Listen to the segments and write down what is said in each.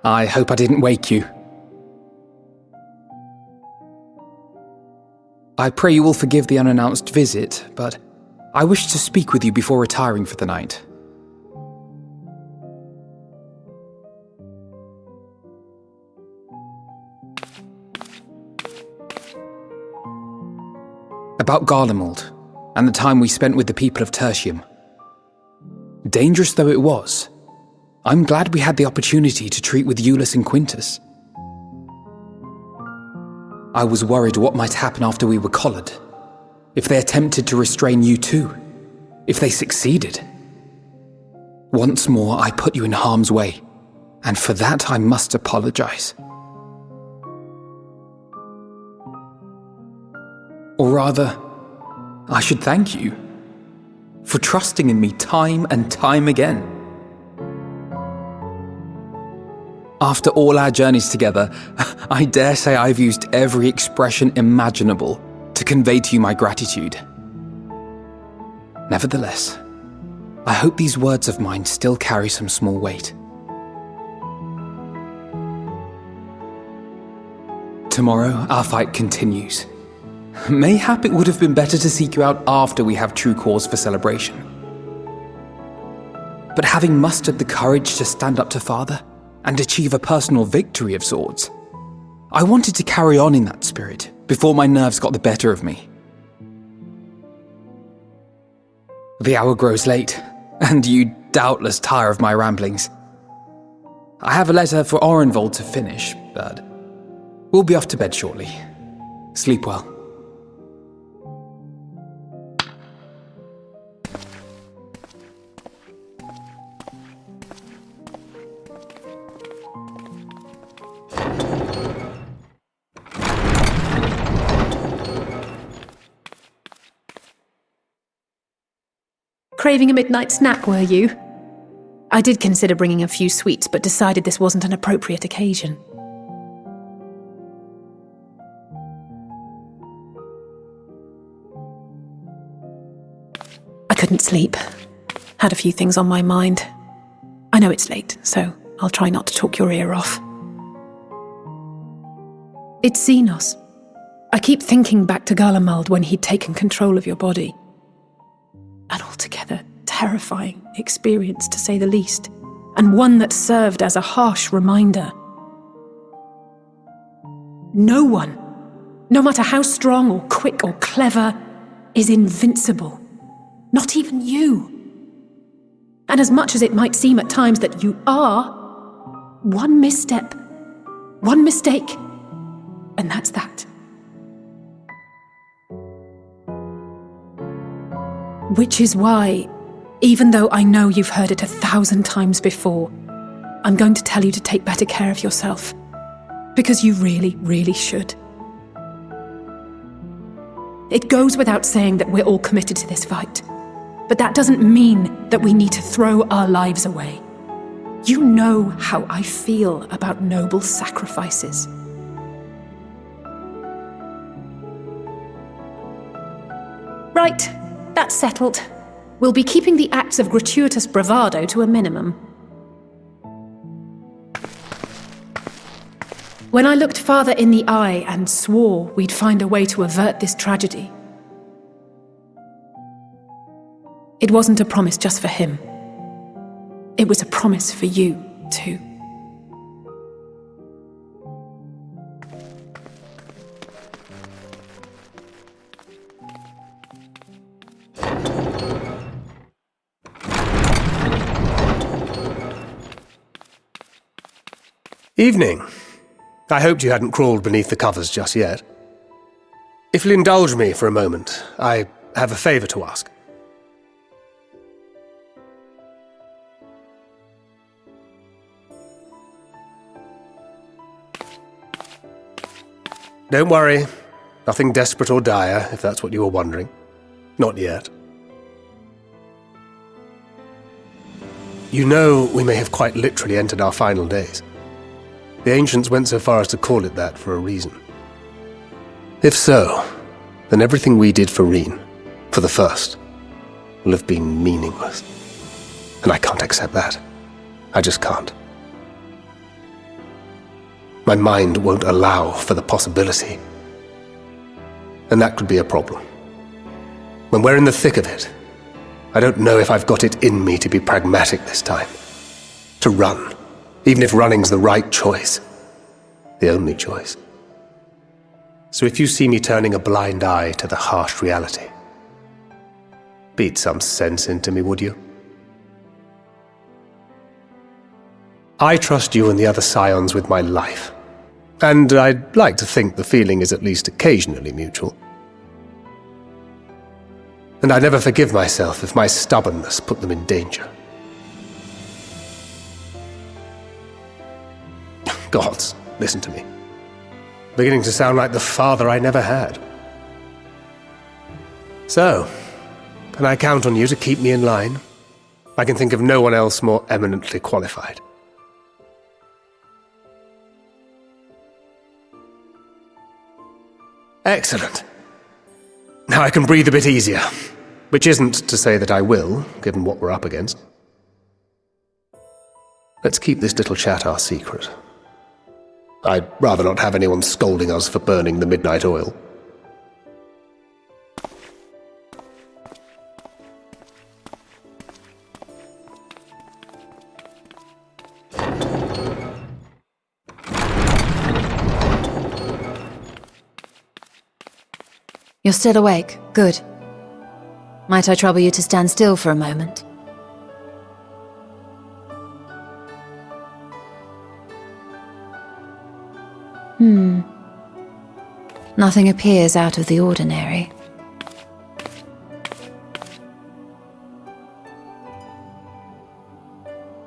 I hope I didn't wake you. I pray you will forgive the unannounced visit, but I wish to speak with you before retiring for the night. About Garlemald, and the time we spent with the people of Tertium. Dangerous though it was, I'm glad we had the opportunity to treat with Euless and Quintus. I was worried what might happen after we were collared. If they attempted to restrain you too. If they succeeded. Once more, I put you in harm's way, and for that I must apologize. Or rather, I should thank you for trusting in me time and time again. After all our journeys together, I dare say I've used every expression imaginable to convey to you my gratitude. Nevertheless, I hope these words of mine still carry some small weight. Tomorrow, our fight continues. Mayhap it would have been better to seek you out after we have true cause for celebration. But having mustered the courage to stand up to Father and achieve a personal victory of sorts, I wanted to carry on in that spirit before my nerves got the better of me. The hour grows late, and you doubtless tire of my ramblings. I have a letter for Orenvold to finish, but we'll be off to bed shortly. Sleep well. Craving a midnight snack, were you? I did consider bringing a few sweets, but decided this wasn't an appropriate occasion. I couldn't sleep. Had a few things on my mind. I know it's late, so I'll try not to talk your ear off. It's Xenos. I keep thinking back to Garlemald when he'd taken control of your body. An altogether terrifying experience, to say the least, and one that served as a harsh reminder. No one, no matter how strong or quick or clever, is invincible. Not even you. And as much as it might seem at times that you are, one misstep, one mistake, and that's that. Which is why, even though I know you've heard it 1,000 times before, I'm going to tell you to take better care of yourself. Because you really, really should. It goes without saying that we're all committed to this fight. But that doesn't mean that we need to throw our lives away. You know how I feel about noble sacrifices. Right. That's settled. We'll be keeping the acts of gratuitous bravado to a minimum. When I looked Father in the eye and swore we'd find a way to avert this tragedy, it wasn't a promise just for him. It was a promise for you, too. Evening. I hoped you hadn't crawled beneath the covers just yet. If you'll indulge me for a moment, I have a favour to ask. Don't worry. Nothing desperate or dire, if that's what you were wondering. Not yet. You know we may have quite literally entered our final days. The ancients went so far as to call it that for a reason. If so, then everything we did for Reen, for the first, will have been meaningless. And I can't accept that. I just can't. My mind won't allow for the possibility. And that could be a problem. When we're in the thick of it, I don't know if I've got it in me to be pragmatic this time. To run, even if running's the right choice. The only choice. So if you see me turning a blind eye to the harsh reality, beat some sense into me, would you? I trust you and the other scions with my life, and I'd like to think the feeling is at least occasionally mutual. And I never forgive myself if my stubbornness put them in danger. Gods, listen to me. Beginning to sound like the father I never had. So, can I count on you to keep me in line? I can think of no one else more eminently qualified. Excellent. Now I can breathe a bit easier, which isn't to say that I will, given what we're up against. Let's keep this little chat our secret. I'd rather not have anyone scolding us for burning the midnight oil. You're still awake. Good. Might I trouble you to stand still for a moment? Nothing appears out of the ordinary.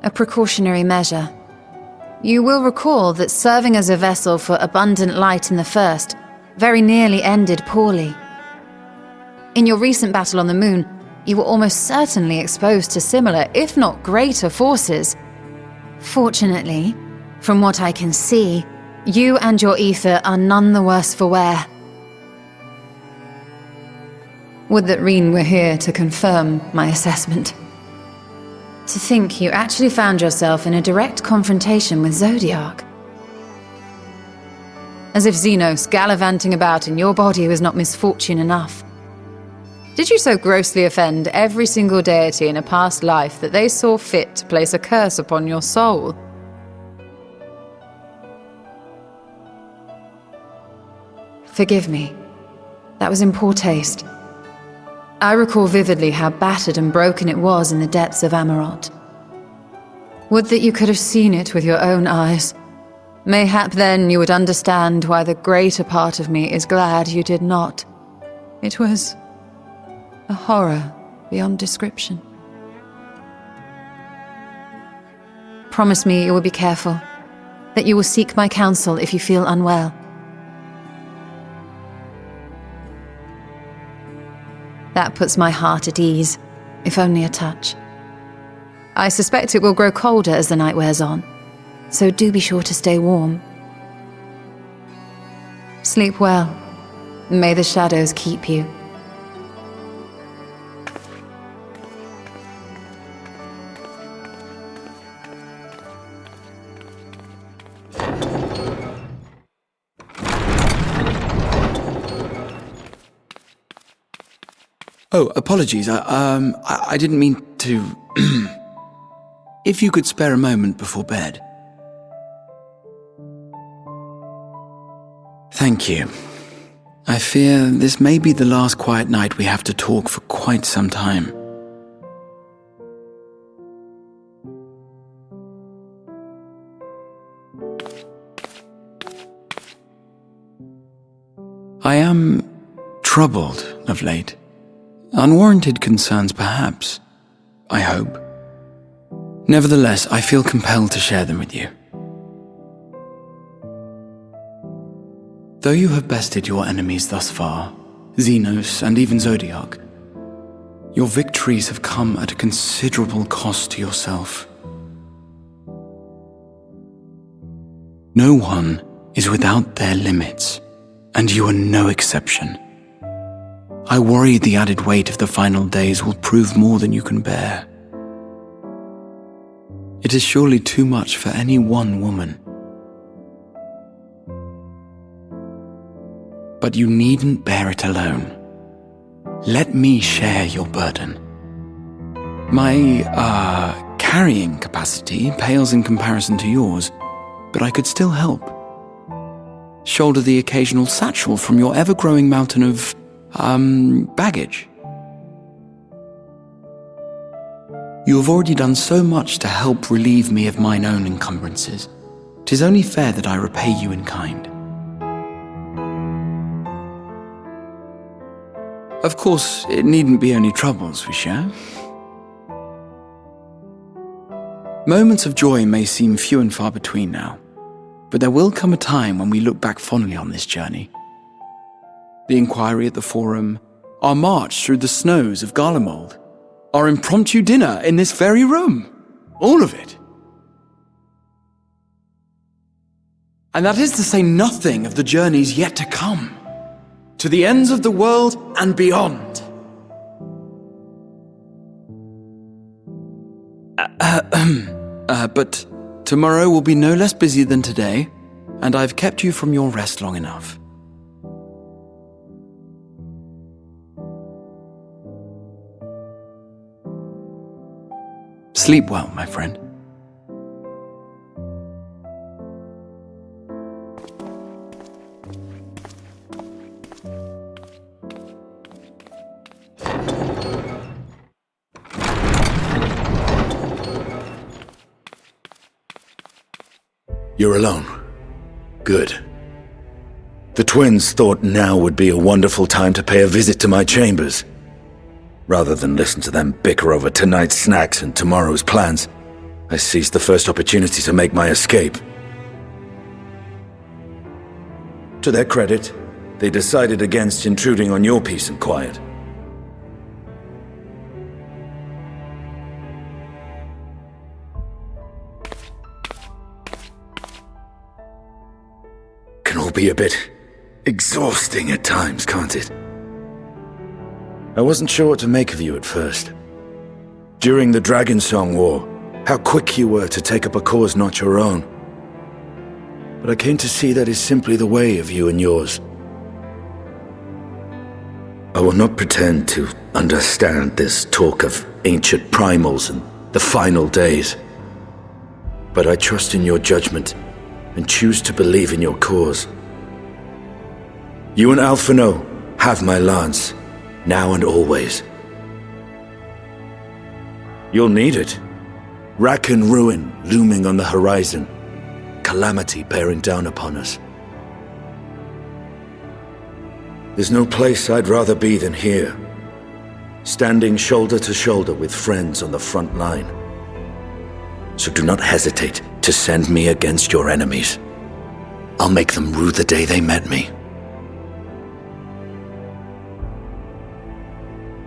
A precautionary measure. You will recall that serving as a vessel for abundant light in the First very nearly ended poorly. In your recent battle on the moon, you were almost certainly exposed to similar, if not greater, forces. Fortunately, from what I can see, you and your ether are none the worse for wear. Would that Reen were here to confirm my assessment. To think you actually found yourself in a direct confrontation with Zodiac. As if Xenos gallivanting about in your body was not misfortune enough. Did you so grossly offend every single deity in a past life that they saw fit to place a curse upon your soul? Forgive me. That was in poor taste. I recall vividly how battered and broken it was in the depths of Amarot. Would that you could have seen it with your own eyes. Mayhap then you would understand why the greater part of me is glad you did not. It was a horror beyond description. Promise me you will be careful, that you will seek my counsel if you feel unwell. That puts my heart at ease, if only a touch. I suspect it will grow colder as the night wears on, so do be sure to stay warm. Sleep well. May the shadows keep you. Oh, apologies. I didn't mean to... If you could spare a moment before bed. Thank you. I fear this may be the last quiet night we have to talk for quite some time. I am troubled of late. Unwarranted concerns, perhaps. I hope. Nevertheless, I feel compelled to share them with you. Though you have bested your enemies thus far, Xenos and even Zodiac, your victories have come at a considerable cost to yourself. No one is without their limits, and you are no exception. I worry the added weight of the final days will prove more than you can bear. It is surely too much for any one woman. But you needn't bear it alone. Let me share your burden. My, carrying capacity pales in comparison to yours, but I could still help. Shoulder the occasional satchel from your ever-growing mountain of, baggage. You have already done so much to help relieve me of mine own encumbrances. 'Tis only fair that I repay you in kind. Of course, it needn't be only troubles we share. Moments of joy may seem few and far between now, but there will come a time when we look back fondly on this journey. The inquiry at the Forum, our march through the snows of Garlemald, our impromptu dinner in this very room, all of it. And that is to say nothing of the journeys yet to come, to the ends of the world and beyond. But tomorrow will be no less busy than today, and I've kept you from your rest long enough. Sleep well, my friend. You're alone. Good. The twins thought now would be a wonderful time to pay a visit to my chambers. Rather than listen to them bicker over tonight's snacks and tomorrow's plans, I seized the first opportunity to make my escape. To their credit, they decided against intruding on your peace and quiet. Can all be a bit exhausting at times, can't it? I wasn't sure what to make of you at first. During the Dragon Song War, how quick you were to take up a cause not your own. But I came to see that is simply the way of you and yours. I will not pretend to understand this talk of ancient primals and the final days. But I trust in your judgment and choose to believe in your cause. You and Alphinaud have my lance, now and always. You'll need it. Rack and ruin looming on the horizon. Calamity bearing down upon us. There's no place I'd rather be than here, standing shoulder to shoulder with friends on the front line. So do not hesitate to send me against your enemies. I'll make them rue the day they met me.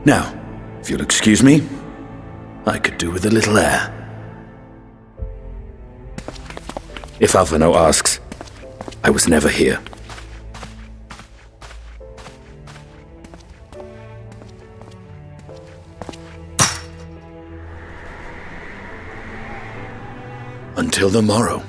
Now, if you'll excuse me, I could do with a little air. If Alphinaud asks, I was never here. Until the morrow.